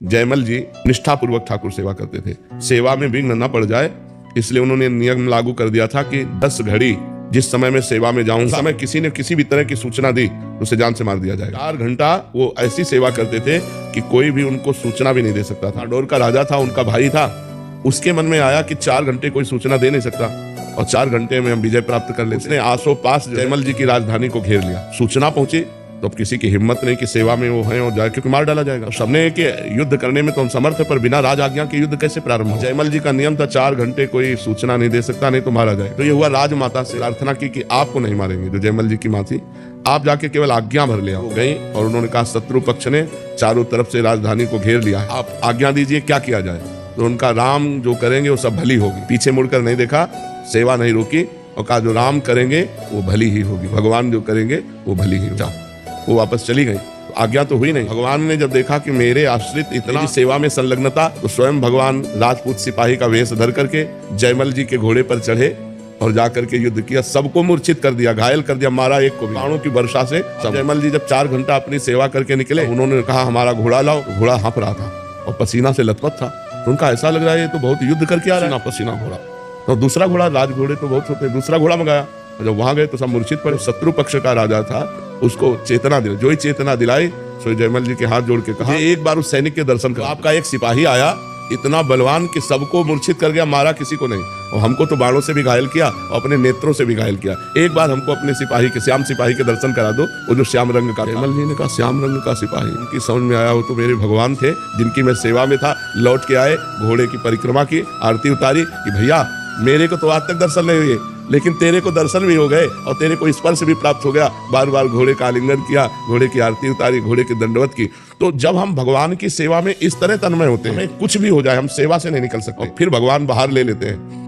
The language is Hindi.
जयमल जी निष्ठापूर्वक ठाकुर सेवा करते थे। सेवा में विघ्न न पड़ जाए इसलिए उन्होंने नियम लागू कर दिया था कि 10 घड़ी जिस समय में सेवा में जाऊं समय किसी ने किसी भी तरह की सूचना दी तो उसे जान से मार दिया जाएगा। 4 घंटा वो ऐसी सेवा करते थे कि कोई भी उनको सूचना भी नहीं दे सकता था। डोर का राजा था, उनका भाई था, उसके मन में आया कि 4 घंटे कोई सूचना दे नहीं सकता और 4 घंटे में हम विजय प्राप्त कर लेते। उसने आसो पास जयमल जी की राजधानी को घेर लिया। सूचना पहुंची तो अब किसी की हिम्मत नहीं कि सेवा में वो हैं और जाए, क्योंकि मार डाला जाएगा। सबने कि युद्ध करने में तो हम समर्थ है, पर बिना राज आज्ञा के युद्ध कैसे प्रारंभ हो। जयमल जी का नियम था 4 घंटे कोई सूचना नहीं दे सकता, नहीं तो मारा जाए। तो ये हुआ राजमाता से प्रार्थना की कि आपको नहीं मारेंगे। जो जयमल जी की माँ थी, आप जाके केवल आज्ञा भर ले आओ। गई और उन्होंने कहा शत्रु पक्ष ने चारों तरफ से राजधानी को घेर लिया है, आप आज्ञा दीजिए क्या किया जाए। तो उनका राम जो करेंगे वो सब भली होगी। पीछे मुड़कर नहीं देखा, सेवा नहीं रोकी और कहा जो राम करेंगे वो भली ही होगी, भगवान जो करेंगे वो भली ही होगी। वो वापस चली गई। आज्ञा तो हुई नहीं। भगवान ने जब देखा कि मेरे आश्रित इतना सेवा में संलग्नता, तो स्वयं भगवान राजपूत सिपाही का वेश धर करके जयमल जी के घोड़े पर चढ़े और जाकर के युद्ध किया। सबको मूर्छित कर दिया, घायल कर दिया, मारा एक को भी। बाणों की वर्षा से जयमल जी जब 4 घंटा अपनी सेवा करके निकले, उन्होंने कहा हमारा घोड़ा लाओ। घोड़ा हाँफ रहा था और पसीना से लथपथ था। तो उनका ऐसा लग रहा है ये तो बहुत युद्ध करके आ रहा है, पसीना घोड़ा। तो दूसरा घोड़ा, राज घोड़े तो बहुत होते हैं, दूसरा घोड़ा मंगाया। जब वहां गए तो सब मूर्छित पड़े। शत्रु पक्ष का राजा था, उसको चेतना दिलाई। जो ही चेतना दिलाई सो जयमल जी के हाथ जोड़ के कहा एक बार उस सैनिक के दर्शन कर। आपका एक सिपाही आया इतना बलवान कि सबको मूर्छित कर गया, मारा किसी को नहीं, और हमको तो बाणों से भी घायल किया और अपने नेत्रों से भी घायल किया। एक बार हमको अपने सिपाही के, श्याम सिपाही के दर्शन करा दो, वो जो श्याम रंग का। जयमल जी ने कहा श्याम रंग का सिपाही? उनकी समझ में आया वो तो मेरे भगवान थे जिनकी मैं सेवा में था। लौट के आए, घोड़े की परिक्रमा की, आरती उतारी कि भैया मेरे को तो आज तक दर्शन नहीं हुए, लेकिन तेरे को दर्शन भी हो गए और तेरे को स्पर्श भी प्राप्त हो गया। बार बार घोड़े का आलिंगन किया, घोड़े की आरती उतारी, घोड़े की दंडवत की। तो जब हम भगवान की सेवा में इस तरह तन्मय होते हैं, कुछ भी हो जाए हम सेवा से नहीं निकल सकते। फिर भगवान बाहर ले लेते हैं।